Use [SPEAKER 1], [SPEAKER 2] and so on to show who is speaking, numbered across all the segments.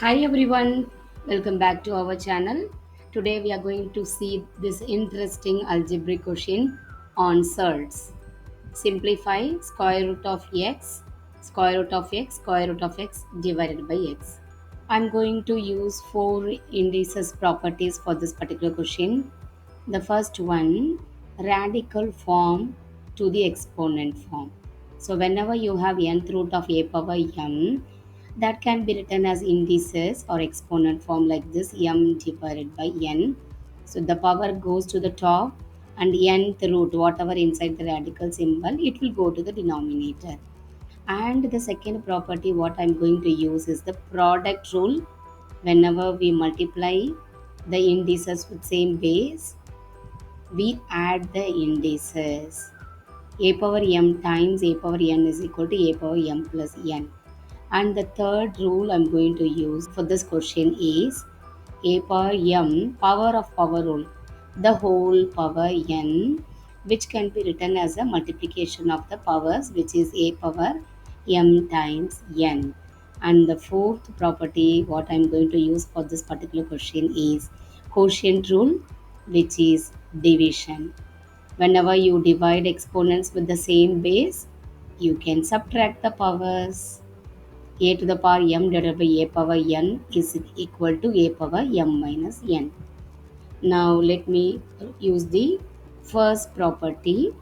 [SPEAKER 1] Hi everyone, welcome back to our channel. Today we are going to see this interesting algebraic question on surds. Simplify square root of x, square root of x, square root of x divided by x. I'm going to use four indices properties for this particular question. The first one, radical form to the exponent form. So whenever you have nth root of a power m, that can be written as indices or exponent form like this, m divided by n. So the power goes to the top and nth root, whatever inside the radical symbol, it will go to the denominator. And the second property what I'm going to use is the product rule. Whenever we multiply the indices with same base, we add the indices. A power m times a power n is equal to a power m plus n. And the third rule I'm going to use for this question is a power m, power of power rule, the whole power n, which can be written as a multiplication of the powers, which is a power m times n. And the fourth property what I'm going to use for this particular question is quotient rule, which is division. Whenever you divide exponents with the same base, you can subtract the powers. A to the power m divided by a power n is equal to a power m minus n. Now let me use the first property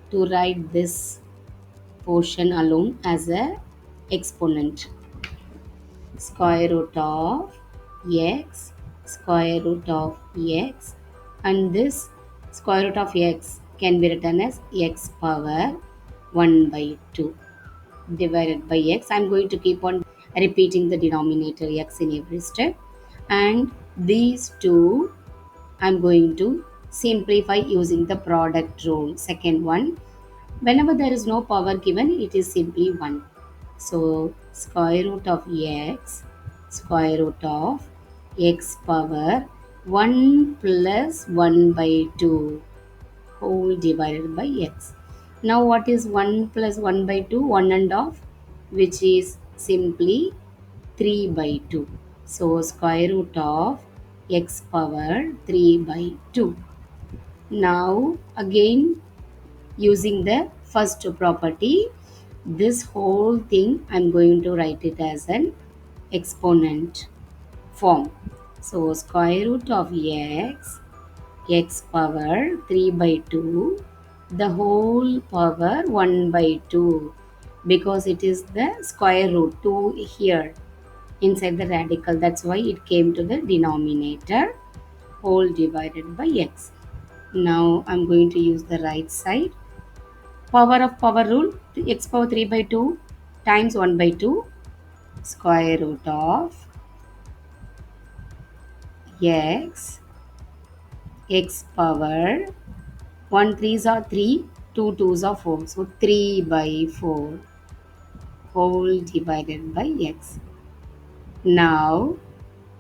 [SPEAKER 1] to write this portion alone as a exponent. Square root of x, square root of x, and this square root of x can be written as x power 1 by 2 divided by x. I'm going to keep on repeating the denominator x in every step, and these two I'm going to simplify using the product rule. Second one, whenever there is no power given, it is simply 1. So square root of x, square root of x power 1 plus 1 by 2 whole divided by x. Now what is 1 plus 1 by 2? 1 and half, which is simply 3 by 2. So square root of x power 3 by 2. Now again using the first property, this whole thing I'm going to write it as an exponent form. So square root of x power 3 by 2, the whole power 1 by 2, because it is the square root 2 here inside the radical, that's why it came to the denominator, whole divided by x. Now I'm going to use the right side. Power of power rule, x power 3 by 2 times 1 by 2, square root of x power 1 3s are 3, 2 2s are 4. So 3 by 4 whole divided by x. Now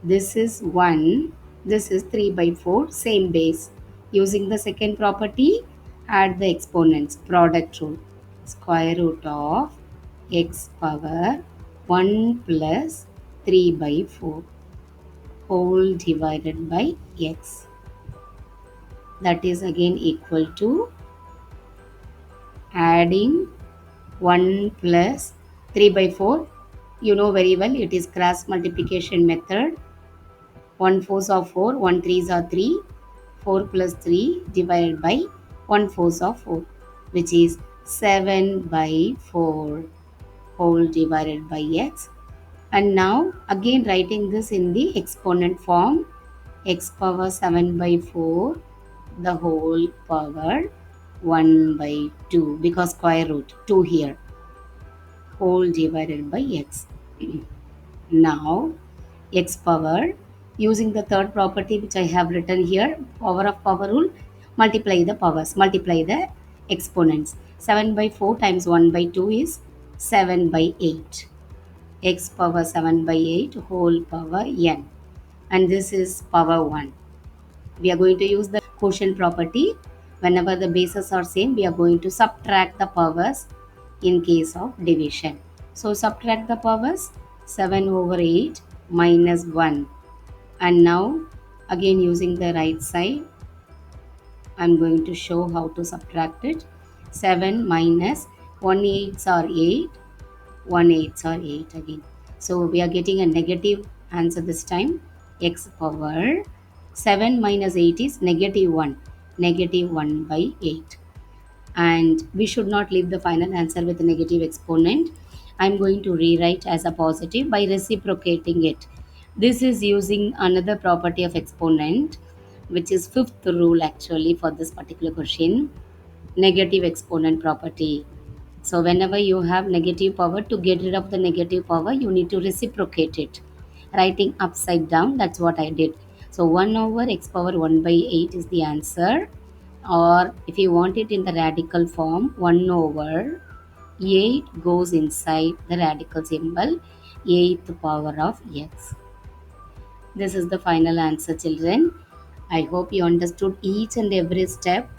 [SPEAKER 1] this is 1, this is 3 by 4, same base. Using the second property, add the exponents, product rule. Square root of x power 1 plus 3 by 4 whole divided by x. That is again equal to adding 1 plus 3 by 4. You know very well it is cross multiplication method. 1 4s are 4, 1 3s are 3, 4 plus 3 divided by 1 4s are 4, which is 7 by 4 whole divided by x. And now again writing this in the exponent form, x power 7 by 4 the whole power 1 by 2, because square root 2 here, whole divided by x. Now x power, using the third property which I have written here, power of power rule, multiply the powers, multiply the exponents. 7 by 4 times 1 by 2 is 7 by 8. X power 7 by 8 whole power n, and this is power 1. We are going to use the quotient property. Whenever the bases are same, we are going to subtract the powers in case of division. So subtract the powers, 7 over 8 minus 1. And now again using the right side, I'm going to show how to subtract it. 7 minus 1 eighths are 8, 1 eighths are 8 again. So we are getting a negative answer this time. X power 7 minus 8 is negative 1. Negative 1 by 8. And we should not leave the final answer with a negative exponent. I'm going to rewrite as a positive by reciprocating it. This is using another property of exponent, which is fifth rule actually for this particular question, negative exponent property. So whenever you have negative power, to get rid of the negative power, you need to reciprocate it. Writing upside down, that's what I did. So 1 over x power 1 by 8 is the answer. Or if you want it in the radical form, 1 over 8 goes inside the radical symbol, 8th power of x. This is the final answer, children. I hope you understood each and every step,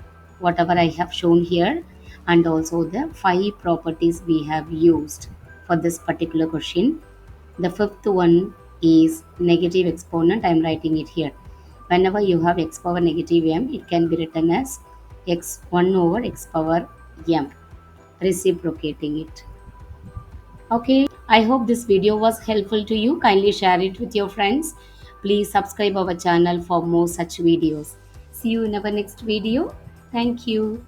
[SPEAKER 1] whatever I have shown here, and also the 5 properties we have used for this particular question. The fifth one is negative exponent. I am writing it here. Whenever you have x power negative m, it can be written as x1 over x power m, reciprocating it. Okay, I hope this video was helpful to you. Kindly share it with your friends. Please subscribe our channel for more such videos. See you in our next video. Thank you.